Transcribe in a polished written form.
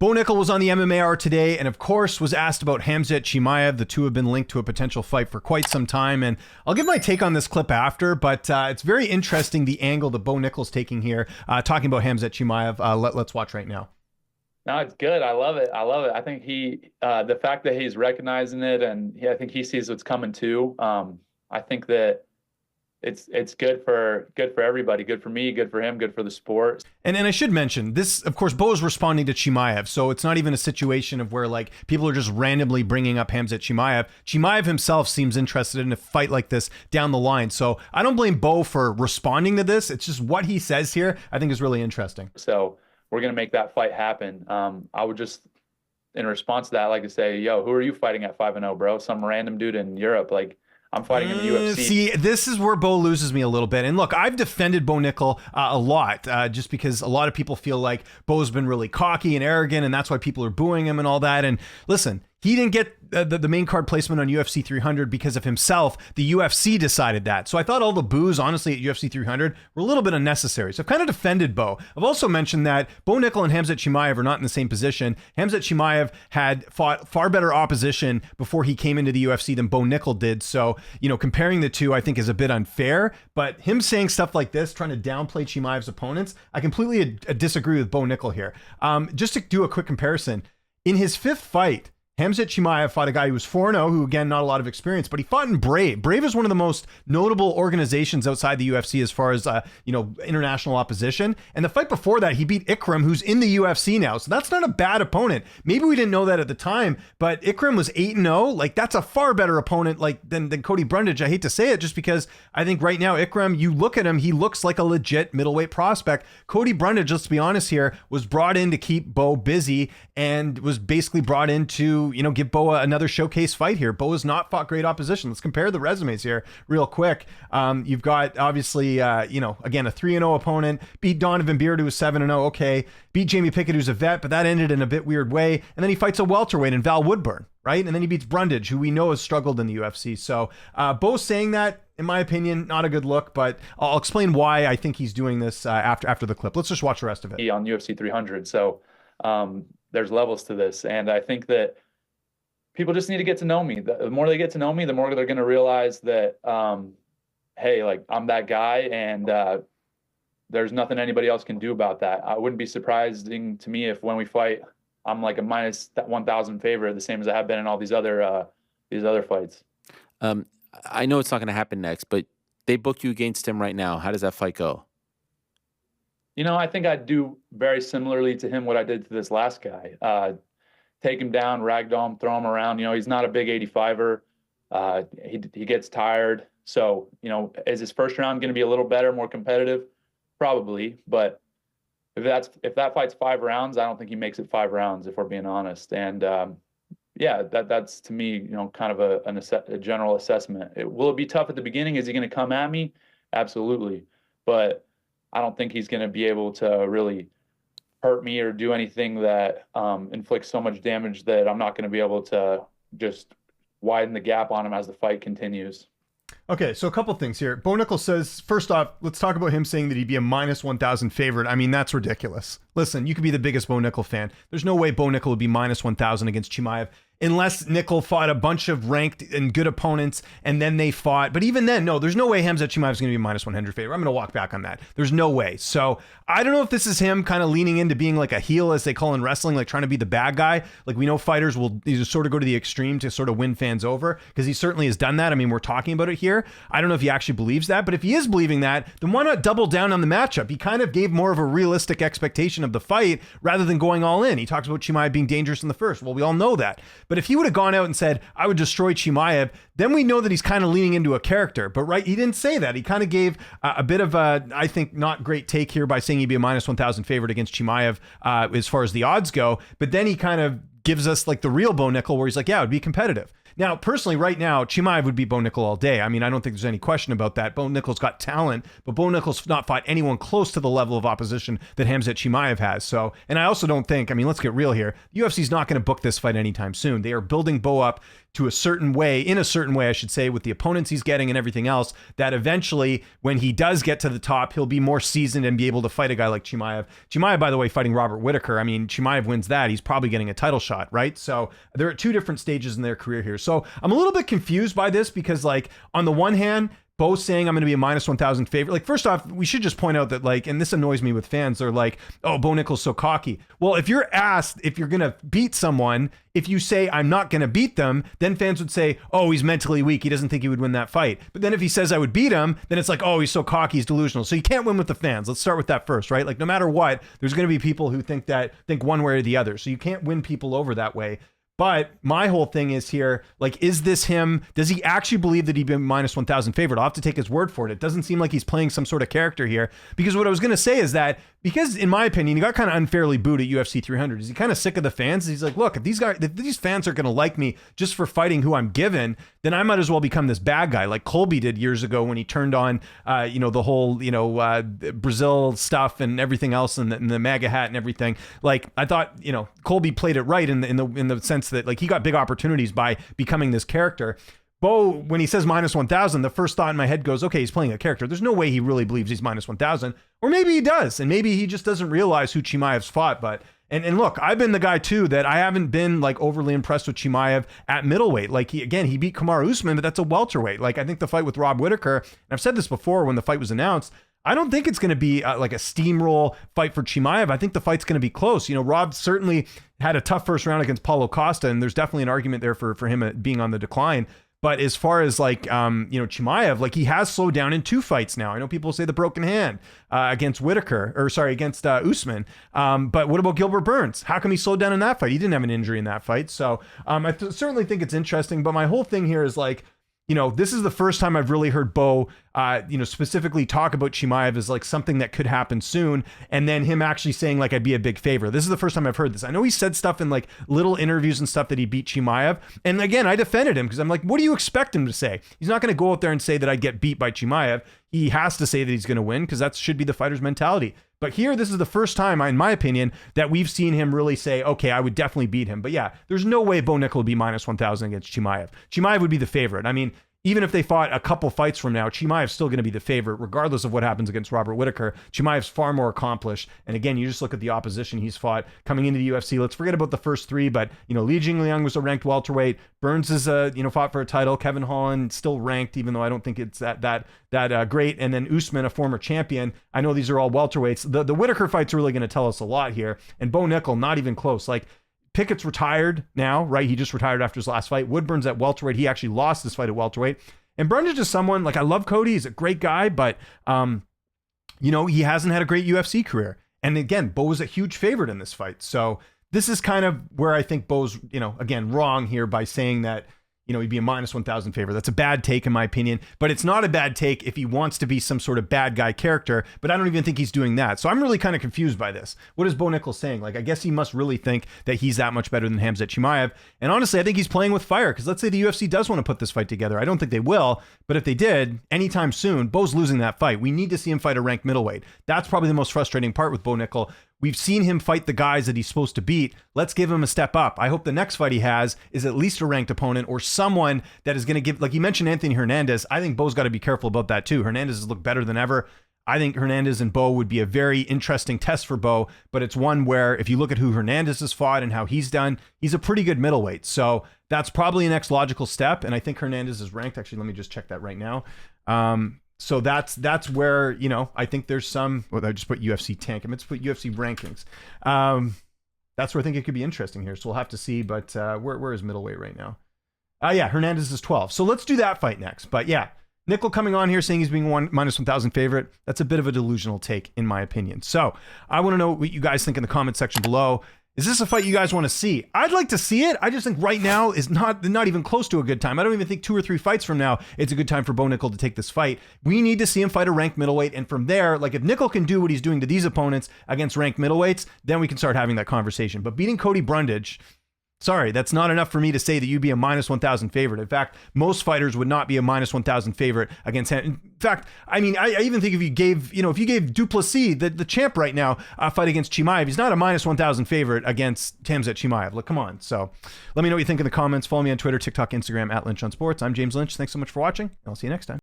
Bo Nickal was on the MMA Hour today and, of course, was asked about Khamzat Chimaev. The two have been linked to a potential fight for quite some time, and I'll give my take on this clip after, but it's very interesting the angle that Bo Nickal's taking here, talking about Khamzat Chimaev. Let's watch right now. No, it's good. I love it. I think the fact that he's recognizing it, and I think he sees what's coming too. I think that it's good for everybody. Good for me, good for him, good for the sport. And I should mention this, of course, Bo is responding to Chimaev, so it's not even a situation of where like people are just randomly bringing up Khamzat Chimaev. Chimaev himself seems interested in a fight like this down the line, so I don't blame Bo for responding to this. It's just what he says here I think is really interesting. So we're gonna make that fight happen. I would just, in response to that, like to say, yo, who are you fighting at 5-0, bro? Some random dude in Europe, like. I'm fighting in the UFC. See, this is where Bo loses me a little bit. And look, I've defended Bo Nickal a lot, just because a lot of people feel like Bo's been really cocky and arrogant, and that's why people are booing him and all that. And listen, he didn't get the main card placement on UFC 300 because of himself. The UFC decided that. So I thought all the boos, honestly, at UFC 300 were a little bit unnecessary. So I've kind of defended Bo. I've also mentioned that Bo Nickal and Khamzat Chimaev are not in the same position. Khamzat Chimaev had fought far better opposition before he came into the UFC than Bo Nickal did. So, comparing the two, I think is a bit unfair. But him saying stuff like this, trying to downplay Chimaev's opponents, I completely disagree with Bo Nickal here. Just to do a quick comparison, in his fifth fight, Khamzat Chimaev fought a guy who was 4-0, who, again, not a lot of experience, but he fought in Brave. Brave is one of the most notable organizations outside the UFC as far as, international opposition. And the fight before that, he beat Ikram, who's in the UFC now. So that's not a bad opponent. Maybe we didn't know that at the time, but Ikram was 8-0. Like, that's a far better opponent than Cody Brundage. I hate to say it, just because I think right now, Ikram, you look at him, he looks like a legit middleweight prospect. Cody Brundage, let's be honest here, was brought in to keep Bo busy and was basically brought in to give Bo another showcase fight here. Bo has not fought great opposition. Let's compare the resumes here real quick. You've got, obviously, again, a 3-0 opponent, beat Donovan Beard, who was 7-0. Okay. Beat Jamie Pickett, who's a vet, but that ended in a bit weird way. And then he fights a welterweight in Val Woodburn, right? And then he beats Brundage, who we know has struggled in the UFC. So Bo saying that, in my opinion, not a good look, but I'll explain why I think he's doing this after the clip. Let's just watch the rest of it. On UFC 300. So there's levels to this. And I think that people just need to get to know me. The more they get to know me, the more they're going to realize that, hey, like, I'm that guy, and there's nothing anybody else can do about that. I wouldn't be surprising to me if when we fight, I'm like a minus 1,000 favorite, the same as I have been in all these other fights. I know it's not going to happen next, but they book you against him right now. How does that fight go? I think I'd do very similarly to him what I did to this last guy. Take him down, ragdoll him, throw him around. He's not a big 85er. He gets tired. So, is his first round going to be a little better, more competitive? Probably. But if that fight's 5 rounds, I don't think he makes it 5 rounds, if we're being honest. And that's to me, kind of a general assessment. Will it be tough at the beginning? Is he going to come at me? Absolutely. But I don't think he's going to be able to really hurt me or do anything that inflicts so much damage that I'm not going to be able to just widen the gap on him as the fight continues. Okay, so a couple things here. Bo Nickal says, first off, let's talk about him saying that he'd be a minus 1,000 favorite. I mean, that's ridiculous. Listen, you could be the biggest Bo Nickal fan. There's no way Bo Nickal would be minus 1,000 against Chimaev unless Nickal fought a bunch of ranked and good opponents and then they fought. But even then, no, there's no way Khamzat Chimaev is going to be a minus 100 favorite. I'm going to walk back on that. There's no way. So I don't know if this is him kind of leaning into being like a heel, as they call in wrestling, like trying to be the bad guy. Like, we know fighters will sort of go to the extreme to sort of win fans over, because he certainly has done that. I mean, we're talking about it here. I don't know if he actually believes that, but if he is believing that, then why not double down on the matchup? He kind of gave more of a realistic expectation of the fight rather than going all in. He talks about Chimaev being dangerous in the first. Well, we all know that. But if he would have gone out and said, I would destroy Chimaev, then we know that he's kind of leaning into a character. But right, he didn't say that. He kind of gave a bit of a, I think, not great take here by saying he'd be a minus 1,000 favorite against Chimaev as far as the odds go. But then he kind of gives us like the real Bo Nickal, where he's like, yeah, it would be competitive. Now, personally, right now, Chimaev would beat Bo Nickal all day. I mean, I don't think there's any question about that. Bo Nickal's got talent, but Bo Nickal's not fought anyone close to the level of opposition that Khamzat Chimaev has. So, and I also don't think, I mean, let's get real here. UFC's not going to book this fight anytime soon. They are building Bo up to a certain way, in a certain way, I should say, with the opponents he's getting and everything else, that eventually, when he does get to the top, he'll be more seasoned and be able to fight a guy like Chimaev. Chimaev, by the way, fighting Robert Whittaker. I mean, Chimaev wins that, he's probably getting a title shot, right? So they're at two different stages in their career here. So I'm a little bit confused by this because, like, on the one hand, Bo's saying I'm going to be a minus 1,000 favorite. Like, first off, we should just point out that, like, and this annoys me with fans, they're like, oh, Bo Nickal's so cocky. Well, if you're asked if you're going to beat someone, if you say I'm not going to beat them, then fans would say, oh, he's mentally weak. He doesn't think he would win that fight. But then if he says I would beat him, then it's like, oh, he's so cocky, he's delusional. So you can't win with the fans. Let's start with that first, right? Like, no matter what, there's going to be people who think one way or the other. So you can't win people over that way. But my whole thing is here, like, is this him? Does he actually believe that he'd be minus 1,000 favorite? I'll have to take his word for it. It doesn't seem like he's playing some sort of character here. Because what I was going to say is that, because in my opinion, he got kind of unfairly booed at UFC 300. Is he kind of sick of the fans? He's like, look, if these fans are going to like me just for fighting who I'm given, then I might as well become this bad guy, like Colby did years ago when he turned on, the whole, Brazil stuff and everything else, and the MAGA hat and everything. Like, I thought, Colby played it right in the sense that, like, he got big opportunities by becoming this character. Bo, when he says minus 1,000, the first thought in my head goes, okay, he's playing a character. There's no way he really believes he's minus 1,000. Or maybe he does, and maybe he just doesn't realize who Chimaev's fought. But and look, I've been the guy too that I haven't been, like, overly impressed with Chimaev at middleweight. Like, he beat Kamaru Usman, but that's a welterweight. Like, I think the fight with Rob Whittaker, and I've said this before when the fight was announced, I don't think it's going to be like a steamroll fight for Chimaev. I think the fight's going to be close. Rob certainly had a tough first round against Paulo Costa, and there's definitely an argument there for him being on the decline. But as far as, like, Chimaev, like, he has slowed down in two fights now. I know people say the broken hand against Usman. But what about Gilbert Burns? How come he slowed down in that fight? He didn't have an injury in that fight. So I certainly think it's interesting. But my whole thing here is, like, this is the first time I've really heard Bo, specifically talk about Chimaev as, like, something that could happen soon, and then him actually saying, like, I'd be a big favorite. This is the first time I've heard this. I know he said stuff in, like, little interviews and stuff that he beat Chimaev, and again, I defended him because I'm like, what do you expect him to say? He's not going to go out there and say that I'd get beat by Chimaev. He has to say that he's going to win because that should be the fighter's mentality. But here, this is the first time, in my opinion, that we've seen him really say, okay, I would definitely beat him. But yeah, there's no way Bo Nickal would be minus 1,000 against Chimaev. Chimaev would be the favorite. I mean, even if they fought a couple fights from now, Chimaev's still going to be the favorite, regardless of what happens against Robert Whittaker. Chimaev's far more accomplished. And again, you just look at the opposition he's fought coming into the UFC. Let's forget about the first three, but, Li Jingliang was a ranked welterweight. Burns is, fought for a title. Kevin Holland still ranked, even though I don't think it's that great. And then Usman, a former champion. I know these are all welterweights. The Whittaker fight's really going to tell us a lot here. And Bo Nickal, not even close. Like, Pickett's retired now, right? He just retired after his last fight. Woodburn's at welterweight. He actually lost this fight at welterweight. And Brundage is someone, like, I love Cody. He's a great guy, but, he hasn't had a great UFC career. And again, Bo was a huge favorite in this fight. So this is kind of where I think Bo's, again, wrong here by saying that, he'd be a minus 1,000 favorite. That's a bad take in my opinion, but it's not a bad take if he wants to be some sort of bad guy character, but I don't even think he's doing that. So I'm really kind of confused by this. What is Bo Nickal saying? Like, I guess he must really think that he's that much better than Khamzat Chimaev. And honestly, I think he's playing with fire because let's say the UFC does want to put this fight together. I don't think they will, but if they did, anytime soon, Bo's losing that fight. We need to see him fight a ranked middleweight. That's probably the most frustrating part with Bo Nickal. We've seen him fight the guys that he's supposed to beat. Let's give him a step up. I hope the next fight he has is at least a ranked opponent or someone that is going to give, like you mentioned Anthony Hernandez. I think Bo's got to be careful about that too. Hernandez has looked better than ever. I think Hernandez and Bo would be a very interesting test for Bo, but it's one where if you look at who Hernandez has fought and how he's done, he's a pretty good middleweight. So that's probably the next logical step. And I think Hernandez is ranked. Actually, let me just check that right now. So that's where, I think there's some, well, I just put UFC tank. I meant to put UFC rankings. That's where I think it could be interesting here. So we'll have to see, but where is middleweight right now? Yeah, Hernandez is 12. So let's do that fight next. But yeah, Nickal coming on here saying he's being minus 1,000 favorite. That's a bit of a delusional take in my opinion. So I want to know what you guys think in the comment section below. Is this a fight you guys want to see? I'd like to see it. I just think right now is not even close to a good time. I don't even think 2 or 3 fights from now it's a good time for Bo Nickal to take this fight. We need to see him fight a ranked middleweight, and from there, like if Nickal can do what he's doing to these opponents against ranked middleweights, then we can start having that conversation. But beating Cody Brundage, Sorry, that's not enough for me to say that you'd be a minus 1,000 favorite. In fact, most fighters would not be a minus 1,000 favorite against him. In fact, I mean, I even think if you gave Duplessis, the champ right now, a fight against Chimaev, he's not a minus 1,000 favorite against Khamzat Chimaev. Look, come on. So let me know what you think in the comments. Follow me on Twitter, TikTok, Instagram, @Lynch on Sports. I'm James Lynch. Thanks so much for watching. I'll see you next time.